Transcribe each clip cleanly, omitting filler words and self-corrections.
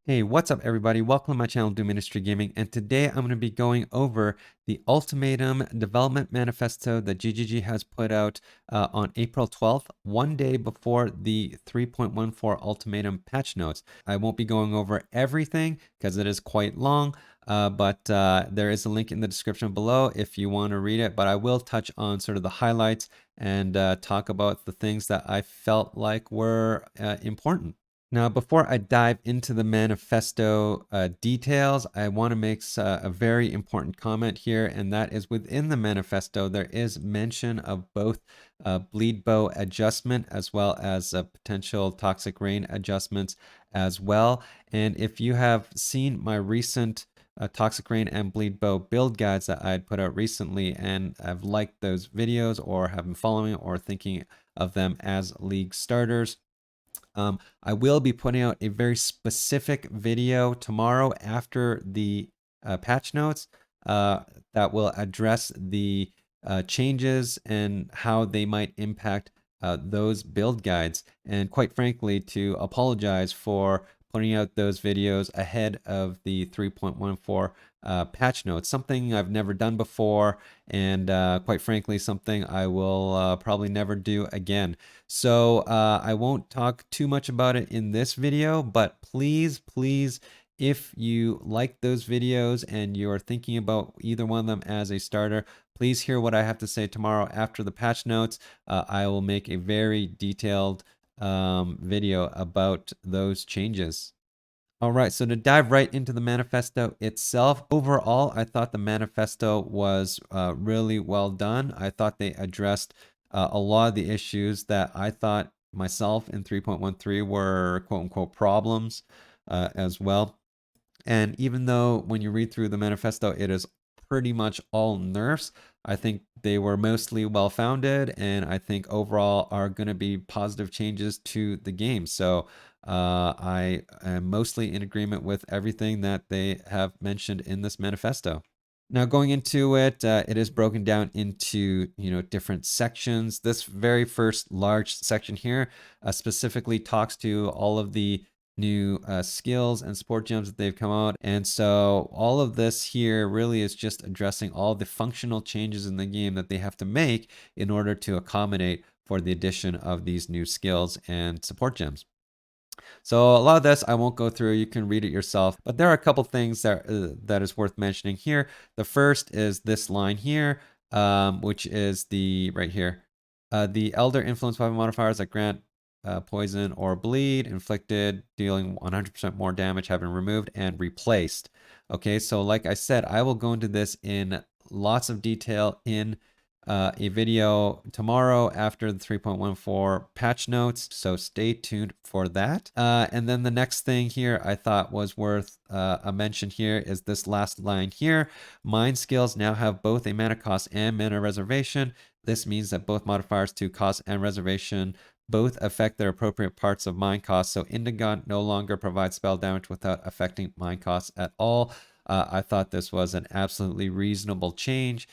Hey, what's up everybody? Welcome to my channel, Do Ministry Gaming, and today I'm going to be going over the Ultimatum Development Manifesto that GGG has put out on April 12th, one day before the 3.14 Ultimatum patch notes. I won't be going over everything because it is quite long, but there is a link in the description below if you want to read it, but I will touch on sort of the highlights and talk about the things that I felt like were important. Now, before I dive into the manifesto details, I want to make a very important comment here, and that is within the manifesto, there is mention of both bleed bow adjustment as well as potential toxic rain adjustments as well. And if you have seen my recent toxic rain and bleed bow build guides that I had put out recently and have liked those videos or have been following or thinking of them as league starters, I will be putting out a very specific video tomorrow after the patch notes that will address the changes and how they might impact those build guides. And quite frankly, to apologize for putting out those videos ahead of the 3.14 patch notes, something I've never done before, and quite frankly, something I will probably never do again. So I won't talk too much about it in this video, but please, if you like those videos and you're thinking about either one of them as a starter, please hear what I have to say tomorrow after the patch notes. I will make a very detailed video about those changes. All right, so to dive right into the manifesto itself, overall, I thought the manifesto was really well done. I thought they addressed a lot of the issues that I thought myself in 3.13 were quote unquote problems as well. And even though when you read through the manifesto, it is pretty much all nerfs, I think they were mostly well founded, and I think overall are going to be positive changes to the game. So I am mostly in agreement with everything that they have mentioned in this manifesto. Now, going into it, it is broken down into different sections. This very first large section here specifically talks to all of the new skills and support gems that they've come out. And so all of this here really is just addressing all the functional changes in the game that they have to make in order to accommodate for the addition of these new skills and support gems. So a lot of this I won't go through. You can read it yourself. But there are a couple things that is worth mentioning here. The first is this line here, which is the right here. The Elder Influence weapon modifiers that grant poison or bleed inflicted, dealing 100% more damage, have been removed and replaced. Okay, so like I said, I will go into this in lots of detail in a video tomorrow after the 3.14 patch notes, so stay tuned for that. And then the next thing here I thought was worth a mention here is this last line here. Mind skills now have both a mana cost and mana reservation. This means that both modifiers to cost and reservation both affect their appropriate parts of mind cost, so Indigon no longer provides spell damage without affecting mind costs at all. I thought this was an absolutely reasonable change.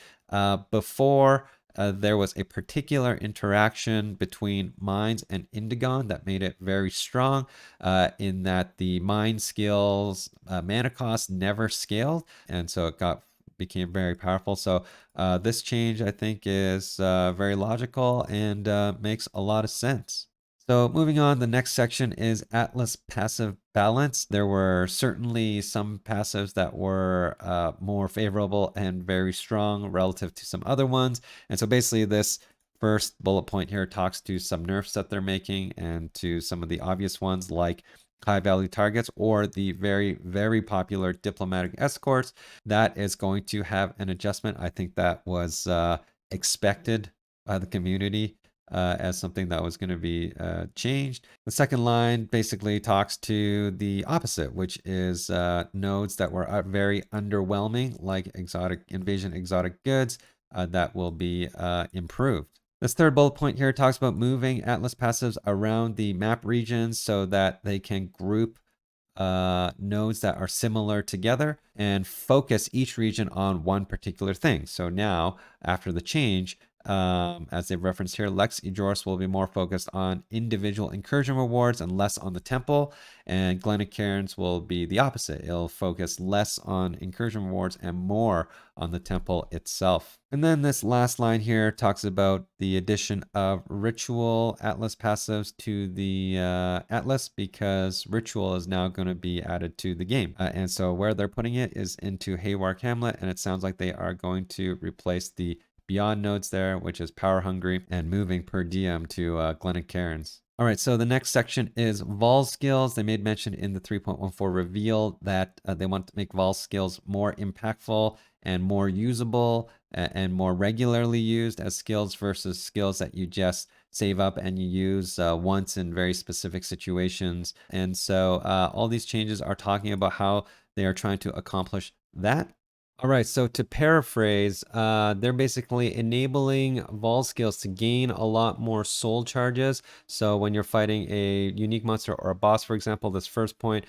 Before, there was a particular interaction between Minds and Indigon that made it very strong, in that the Mind skills mana cost never scaled, and so it became very powerful. So this change, I think, is very logical and makes a lot of sense. So moving on, the next section is Atlas passive balance. There were certainly some passives that were more favorable and very strong relative to some other ones. And so basically this first bullet point here talks to some nerfs that they're making and to some of the obvious ones like high value targets or the very popular diplomatic escorts. That is going to have an adjustment. I think that was expected by the community as something that was going to be changed. The second line basically talks to the opposite, which is nodes that were very underwhelming, like invasion exotic goods, that will be improved. This third bullet point here talks about moving Atlas passives around the map regions so that they can group nodes that are similar together and focus each region on one particular thing. So now, after the change, as they've referenced here, Lex Ejoros will be more focused on individual incursion rewards and less on the temple, and Glencairn's will be the opposite. It'll focus less on incursion rewards and more on the temple itself. And then this last line here talks about the addition of ritual Atlas passives to the Atlas, because ritual is now going to be added to the game. And so where they're putting it is into Haywark Hamlet, and it sounds like they are going to replace the Beyond nodes there, which is power hungry, and moving per diem to Glencairn's. All right, so the next section is Vaal Skills. They made mention in the 3.14 reveal that they want to make Vaal Skills more impactful and more usable and more regularly used as skills versus skills that you just save up and you use once in very specific situations. And so all these changes are talking about how they are trying to accomplish that. All right, so to paraphrase, they're basically enabling Vaal Skills to gain a lot more soul charges. So when you're fighting a unique monster or a boss, for example, this first point,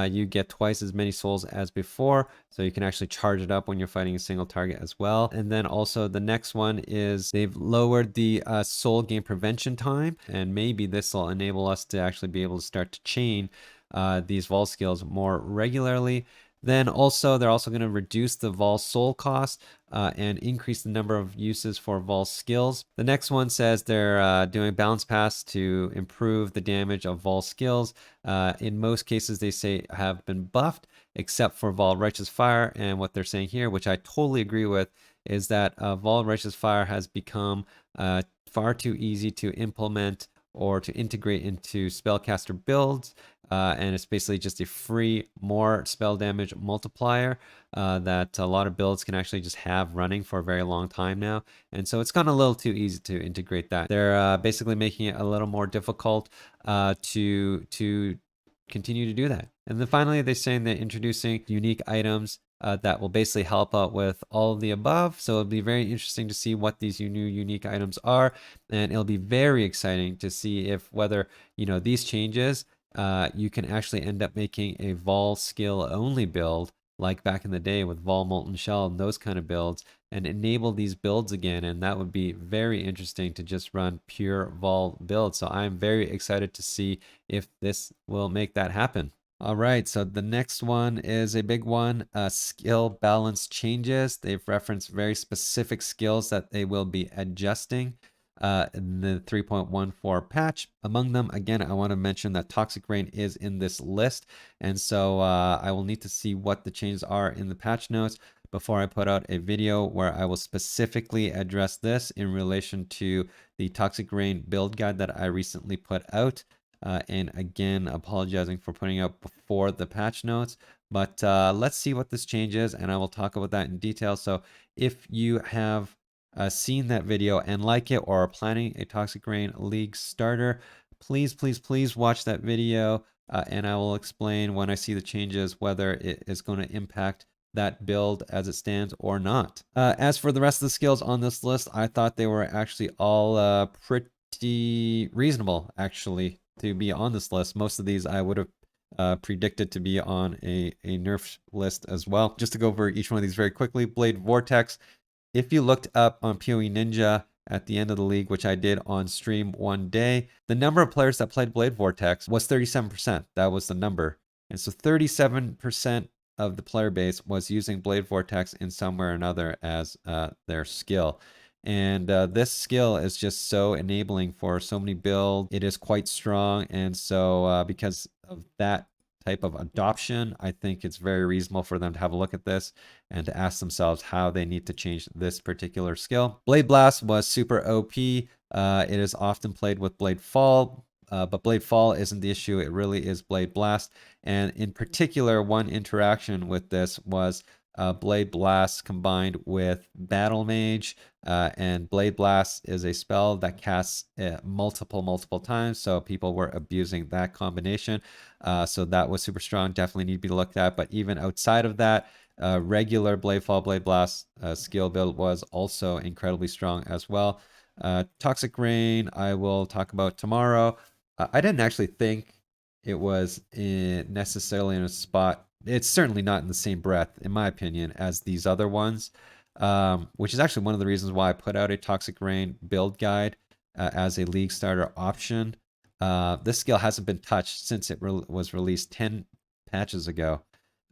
you get twice as many souls as before. So you can actually charge it up when you're fighting a single target as well. And then also the next one is they've lowered the soul gain prevention time. And maybe this will enable us to actually be able to start to chain these Vaal Skills more regularly. Then also, they're also going to reduce the Vaal soul cost and increase the number of uses for Vaal skills. The next one says they're doing balance pass to improve the damage of Vaal skills. In most cases, they say have been buffed, except for Vaal Righteous Fire. And what they're saying here, which I totally agree with, is that Vaal Righteous Fire has become far too easy to implement or to integrate into spellcaster builds. And it's basically just a free more spell damage multiplier that a lot of builds can actually just have running for a very long time now. And so it's gotten a little too easy to integrate that. They're basically making it a little more difficult to continue to do that. And then finally, they're saying they're introducing unique items that will basically help out with all of the above. So it'll be very interesting to see what these new unique items are. And it'll be very exciting to see if whether, these changes, you can actually end up making a Vaal skill only build like back in the day with Vaal Molten Shell and those kind of builds, and enable these builds again. And that would be very interesting to just run pure Vaal builds. So I'm very excited to see if this will make that happen. All right, so the next one is a big one, skill balance changes. They've referenced very specific skills that they will be adjusting in the 3.14 patch. Among them, again, I want to mention that Toxic Rain is in this list, and so I will need to see what the changes are in the patch notes before I put out a video where I will specifically address this in relation to the Toxic Rain build guide that I recently put out. And again, apologizing for putting out before the patch notes, but let's see what this changes, and I will talk about that in detail. So if you have seen that video and like it, or are planning a Toxic Rain League starter, please watch that video, and I will explain when I see the changes whether it is going to impact that build as it stands or not. As for the rest of the skills on this list, I thought they were actually all pretty reasonable, actually, to be on this list. Most of these I would have predicted to be on a nerf list as well. Just to go over each one of these very quickly, Blade Vortex. If you looked up on PoE Ninja at the end of the league, which I did on stream one day, the number of players that played Blade Vortex was 37%. That was the number. And so 37% of the player base was using Blade Vortex in some way or another as their skill. And this skill is just so enabling for so many builds. It is quite strong. And so because of that type of adoption, I think it's very reasonable for them to have a look at this and to ask themselves how they need to change this particular skill. Blade Blast was super OP. It is often played with Blade Fall, but Blade Fall isn't the issue. It really is Blade Blast. And in particular, one interaction with this was Blade Blast combined with Battle Mage, and Blade Blast is a spell that casts multiple times, so people were abusing that combination. So that was super strong, definitely need to be looked at. But even outside of that, regular Blade Fall, Blade Blast skill build was also incredibly strong as well. Toxic Rain, I will talk about tomorrow. I didn't actually think it was necessarily in a spot. It's certainly not in the same breath, in my opinion, as these other ones. which is actually one of the reasons why I put out a Toxic Rain build guide as a league starter option. This skill hasn't been touched since it was released 10 patches ago.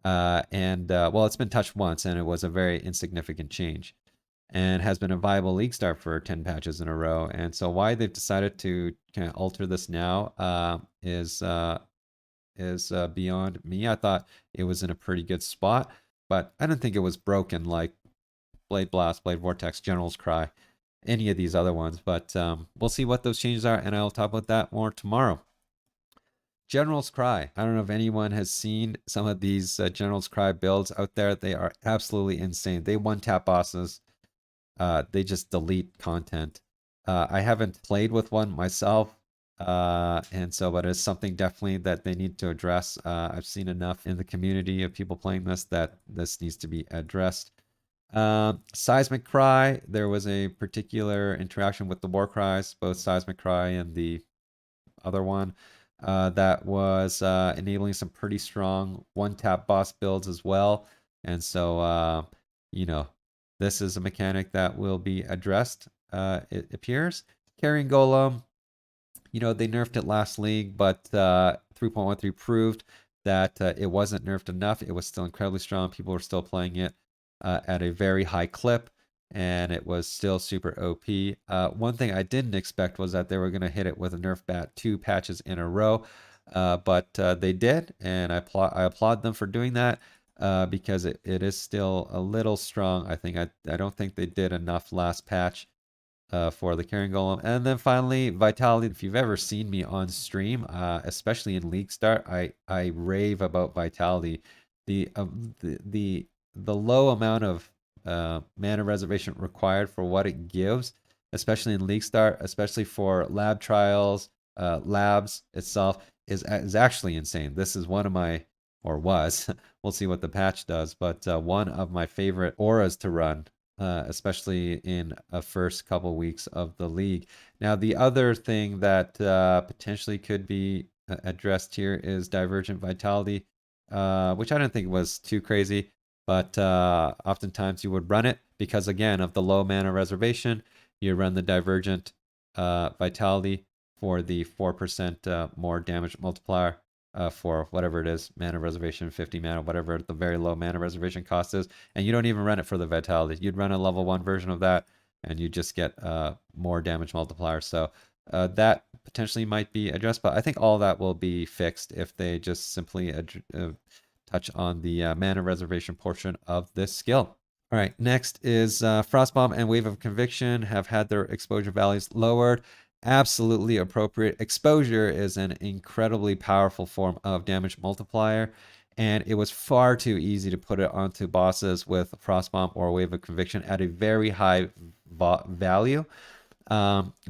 Well, it's been touched once, and it was a very insignificant change, and has been a viable league start for 10 patches in a row. And so why they've decided to kind of alter this now is beyond me. I thought it was in a pretty good spot, but I didn't think it was broken like Blade Blast, Blade Vortex, General's Cry, any of these other ones. But we'll see what those changes are, and I'll talk about that more tomorrow. General's Cry. I don't know if anyone has seen some of these General's Cry builds out there. They are absolutely insane. They one-tap bosses. They just delete content. I haven't played with one myself, but it's something definitely that they need to address. I've seen enough in the community of people playing this that this needs to be addressed. Seismic Cry, there was a particular interaction with the War Cries, both Seismic Cry and the other one, that was enabling some pretty strong one-tap boss builds as well. And so, this is a mechanic that will be addressed, it appears. Carrion Golem, they nerfed it last league, but 3.13 proved that it wasn't nerfed enough. It was still incredibly strong. People were still playing it at a very high clip, and it was still super OP. One thing I didn't expect was that they were going to hit it with a Nerf bat 2 patches in a row, but they did, and I applaud them for doing that because it is still a little strong. I don't think they did enough last patch for the Carrion Golem. And then finally, Vitality. If you've ever seen me on stream, especially in League Start, I rave about Vitality. The low amount of mana reservation required for what it gives, especially in League Start, especially for lab trials, labs itself, is actually insane. This is one of my, or was, we'll see what the patch does, but one of my favorite auras to run, especially in a first couple weeks of the league. Now, the other thing that potentially could be addressed here is Divergent Vitality, which I don't think was too crazy, but oftentimes you would run it because, again, of the low mana reservation. You run the Divergent Vitality for the 4% more damage multiplier for whatever it is, mana reservation, 50 mana, whatever the very low mana reservation cost is. And you don't even run it for the Vitality. You'd run a level 1 version of that, and you just get more damage multiplier. So that potentially might be addressed, but I think all that will be fixed if they just simply touch on the mana reservation portion of this skill. All right, next is Frostbomb and Wave of Conviction have had their exposure values lowered. Absolutely appropriate. Exposure is an incredibly powerful form of damage multiplier, and it was far too easy to put it onto bosses with Frostbomb or Wave of Conviction at a very high value.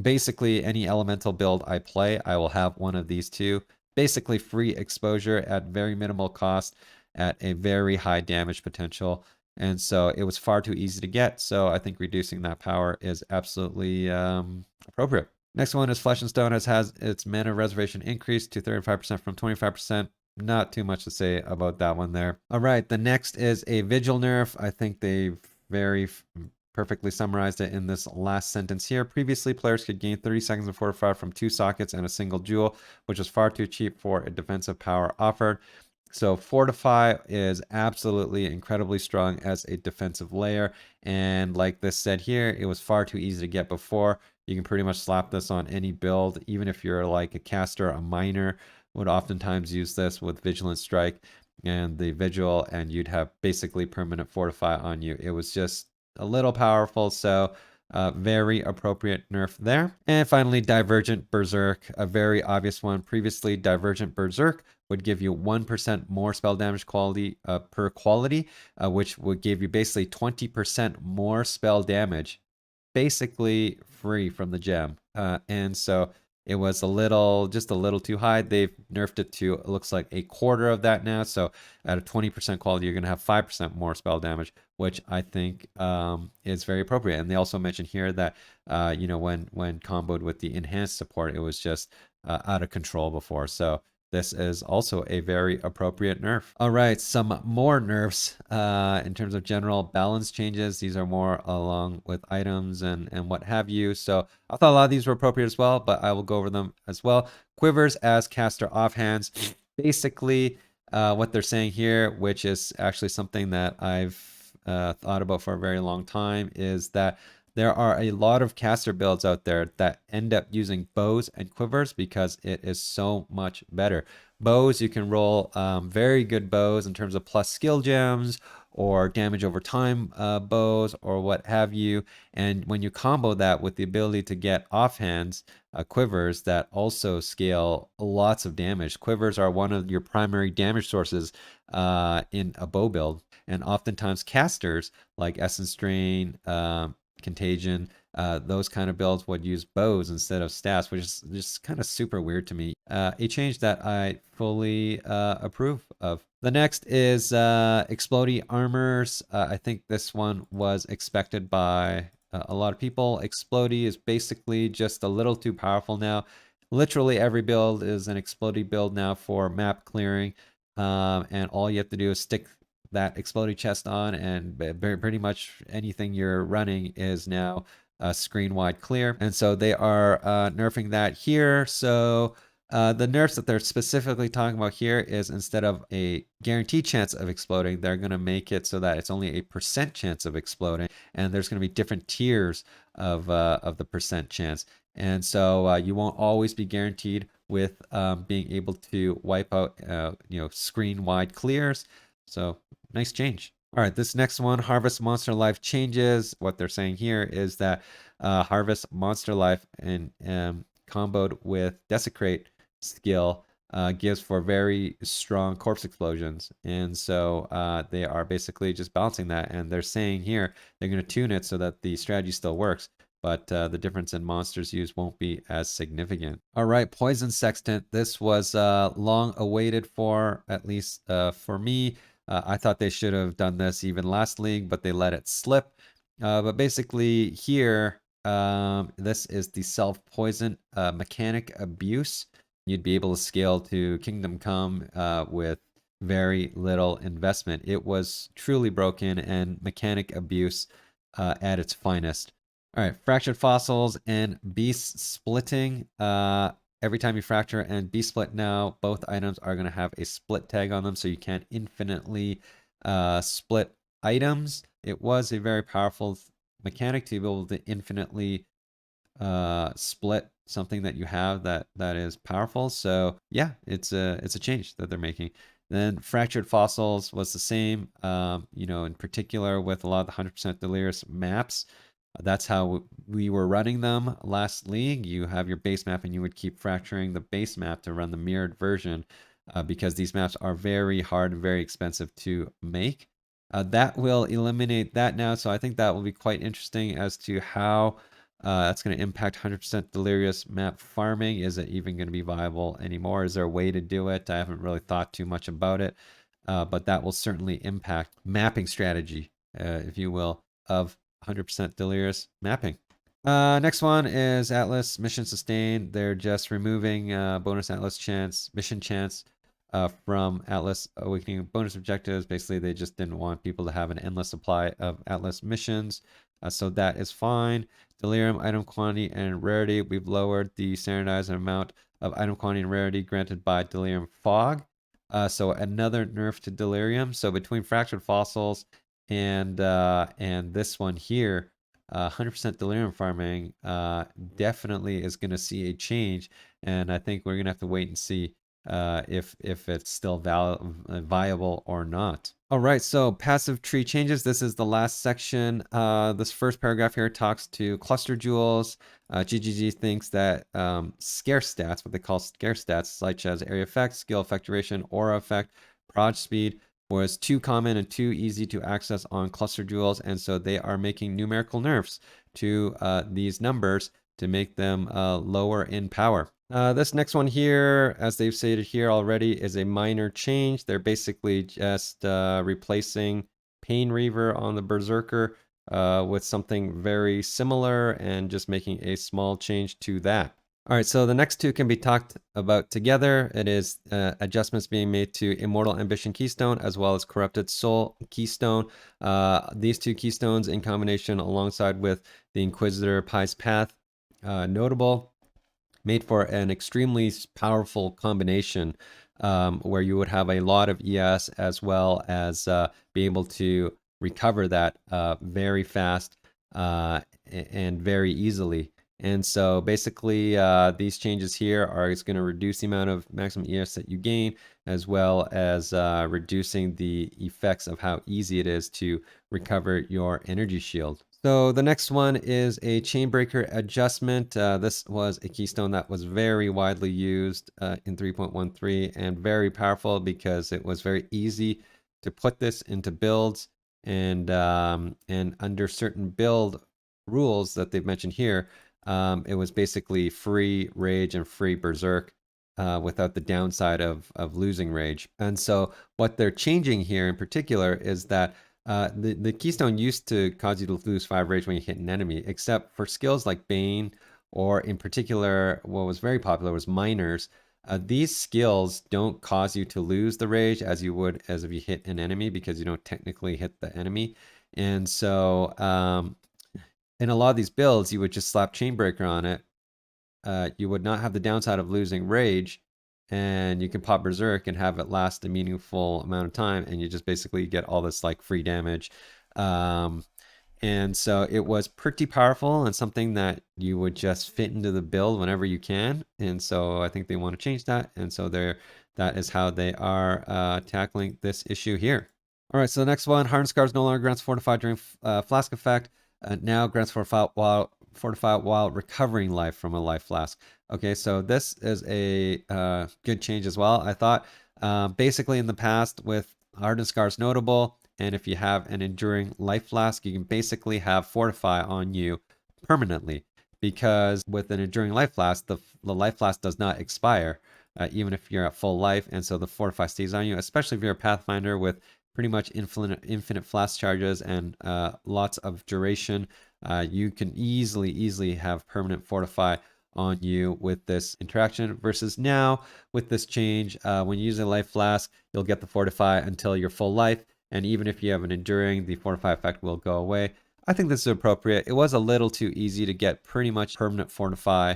Basically, any elemental build I play, I will have one of these two. Basically, free exposure at very minimal cost at a very high damage potential. And so it was far too easy to get. So I think reducing that power is absolutely appropriate. Next one is Flesh and Stone has its mana reservation increased to 35% from 25%. Not too much to say about that one there. All right, the next is a Vigil nerf. I think they've very perfectly summarized it in this last sentence here. Previously, players could gain 30 seconds of Fortify from 2 sockets and a single jewel, which was far too cheap for a defensive power offered. So Fortify is absolutely incredibly strong as a defensive layer. And like this said here, it was far too easy to get before. You can pretty much slap this on any build, even if you're like a caster, a miner would oftentimes use this with Vigilant Strike and the Vigil, and you'd have basically permanent Fortify on you. It was just a little powerful, so very appropriate nerf there. And finally, Divergent Berserk, a very obvious one. Previously, Divergent Berserk would give you 1% more spell damage quality per quality, which would give you basically 20% more spell damage, basically free from the gem. And so it was just a little too high. They've nerfed it to, it looks like, a quarter of that now. So at a 20% quality, you're going to have 5% more spell damage, which I think is very appropriate. And they also mentioned here that, when comboed with the enhanced support, it was just out of control before. So this is also a very appropriate nerf. All right, some more nerfs in terms of general balance changes. These are more along with items and what have you. So I thought a lot of these were appropriate as well, but I will go over them as well. Quivers as caster offhands. Basically, what they're saying here, which is actually something that I've thought about for a very long time, is that there are a lot of caster builds out there that end up using bows and quivers because it is so much better. Bows, you can roll very good bows in terms of plus skill gems or damage over time bows or what have you. And when you combo that with the ability to get offhands, quivers that also scale lots of damage. Quivers are one of your primary damage sources in a bow build. And oftentimes casters like Essence Drain, Contagion, those kind of builds would use bows instead of staffs, which is just kind of super weird to me. A change that I fully approve of. The next is Explodey Armors. I think this one was expected by a lot of people. Explodey is basically just a little too powerful now. Literally every build is an Explodey build now for map clearing. And all you have to do is stick that Explodey chest on, and pretty much anything you're running is now screen wide clear. And so they are nerfing that here. So the nerfs that they're specifically talking about here is instead of a guaranteed chance of exploding, they're going to make it so that it's only a % chance of exploding, and there's going to be different tiers of the % chance. And so you won't always be guaranteed with being able to wipe out screen wide clears. So nice change. All right, this next one, Harvest Monster Life changes. What they're saying here is that Harvest Monster Life and comboed with Desecrate skill gives for very strong corpse explosions. And so they are basically just balancing that. And they're saying here they're going to tune it so that the strategy still works, but the difference in monsters used won't be as significant. All right, Poison Sextant. This was long awaited for, at least for me. I thought they should have done this even last league, but they let it slip. But basically here, this is the self-poison mechanic abuse. You'd be able to scale to Kingdom Come with very little investment. It was truly broken and mechanic abuse at its finest. All right, fractured fossils and beast splitting. Every time you fracture and beast split now, both items are going to have a split tag on them, so you can't infinitely split items. It was a very powerful mechanic to be able to infinitely split something that you have that is powerful. So yeah, it's a change that they're making. Then fractured fossils was the same. In particular with a lot of the 100% delirious maps. That's how we were running them last league. You have your base map and you would keep fracturing the base map to run the mirrored version because these maps are very hard and very expensive to make. That will eliminate that now. So I think that will be quite interesting as to how that's going to impact 100% delirious map farming. Is it even going to be viable anymore? Is there a way to do it? I haven't really thought too much about it, but that will certainly impact mapping strategy, if you will, of 100% delirious mapping. Next one is Atlas Mission Sustained. They're just removing bonus Atlas chance, mission chance from Atlas Awakening bonus objectives. Basically, they just didn't want people to have an endless supply of Atlas missions. So that is fine. Delirium, item quantity, and rarity. We've lowered the standardized amount of item quantity and rarity granted by Delirium Fog. So another nerf to Delirium. So between Fractured Fossils and this one here, 100% delirium farming definitely is going to see a change, and I think we're going to have to wait and see if it's still viable or not. All right, so passive tree changes. This is the last section. This first paragraph here talks to cluster jewels. GGG thinks that scarce stats, what they call scarce stats, such as area effect, skill effect duration, aura effect, proj speed, was too common and too easy to access on cluster jewels, and so they are making numerical nerfs to these numbers to make them lower in power. This next one here, as they've stated here already, is a minor change. They're basically just replacing Pain Reaver on the Berserker with something very similar and just making a small change to that. All right, so the next two can be talked about together. It is adjustments being made to Immortal Ambition Keystone as well as Corrupted Soul Keystone. These two keystones in combination alongside with the Inquisitor Pi's Path, notable, made for an extremely powerful combination where you would have a lot of ES as well as be able to recover that very fast and very easily. And so basically these changes here are it's going to reduce the amount of maximum ES that you gain as well as reducing the effects of how easy it is to recover your energy shield. So the next one is a Chainbreaker adjustment. This was a keystone that was very widely used in 3.13 and very powerful because it was very easy to put this into builds and under certain build rules that they've mentioned here, it was basically free Rage and free Berserk without the downside of losing Rage. And so what they're changing here in particular is that the keystone used to cause you to lose 5 rage when you hit an enemy, except for skills like Bane, or in particular, what was very popular was Miners. These skills don't cause you to lose the rage as you would as if you hit an enemy because you don't technically hit the enemy. And so in a lot of these builds, you would just slap Chainbreaker on it. You would not have the downside of losing rage, and you can pop Berserk and have it last a meaningful amount of time, and you just basically get all this like free damage. And so it was pretty powerful and something that you would just fit into the build whenever you can. And so I think they want to change that. And so that is how they are tackling this issue here. All right, so the next one, Hardened Scars no longer grants Fortified during Flask effect. Now grants Fortified while recovering life from a life flask. Okay, so this is a good change as well. I thought basically in the past with Hardened Scars notable, and if you have an enduring life flask, you can basically have Fortify on you permanently, because with an enduring life flask, the life flask does not expire even if you're at full life, and so the Fortify stays on you, especially if you're a Pathfinder with pretty much infinite flask charges and lots of duration. You can easily have permanent Fortify on you with this interaction, versus now with this change, when you use a life flask, you'll get the Fortify until your full life, and even if you have an enduring, the Fortify effect will go away. I think this is appropriate. It was a little too easy to get pretty much permanent Fortify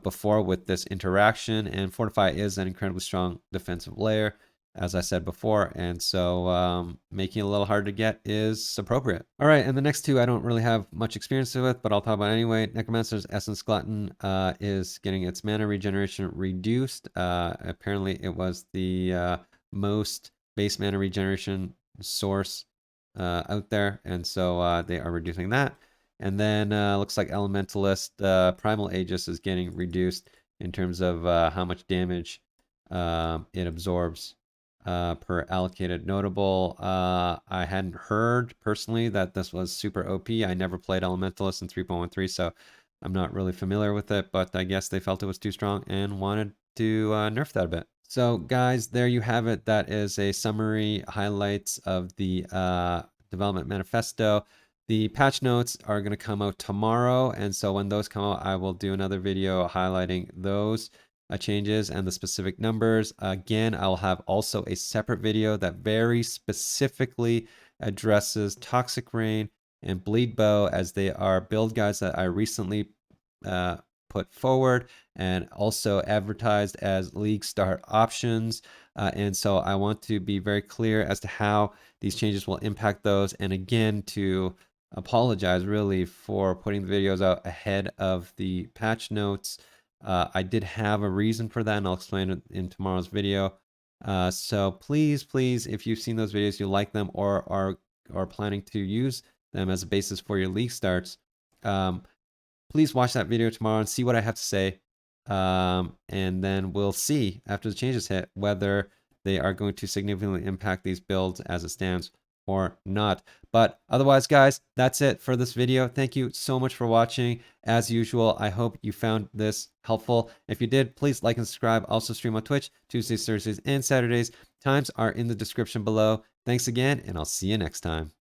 before with this interaction, and Fortify is an incredibly strong defensive layer, as I said before, and so making it a little hard to get is appropriate. All right, and the next two I don't really have much experience with, but I'll talk about it anyway. Necromancer's Essence Glutton is getting its mana regeneration reduced. Apparently it was the most base mana regeneration source out there, and so they are reducing that. And then looks like Elementalist Primal Aegis is getting reduced in terms of how much damage it absorbs per allocated notable. I hadn't heard personally that this was super OP. I never played Elementalist in 3.13, so I'm not really familiar with it, but I guess they felt it was too strong and wanted to nerf that a bit. So guys, there you have it. That is a summary highlights of the Development Manifesto. The patch notes are going to come out tomorrow, and so when those come out, I will do another video highlighting those changes and the specific numbers. Again, I'll have also a separate video that very specifically addresses Toxic Rain and Bleed Bow, as they are build guides that I recently put forward and also advertised as league start options. And so I want to be very clear as to how these changes will impact those. And again, to apologize really for putting the videos out ahead of the patch notes. I did have a reason for that, and I'll explain it in tomorrow's video. So please, if you've seen those videos, you like them, or are planning to use them as a basis for your league starts, please watch that video tomorrow and see what I have to say. And then we'll see after the changes hit whether they are going to significantly impact these builds as it stands or not. But otherwise, guys, that's it for this video. Thank you so much for watching. As usual, I hope you found this helpful. If you did, please like and subscribe. Also stream on Twitch Tuesdays, Thursdays, and Saturdays. Times are in the description below. Thanks again, and I'll see you next time.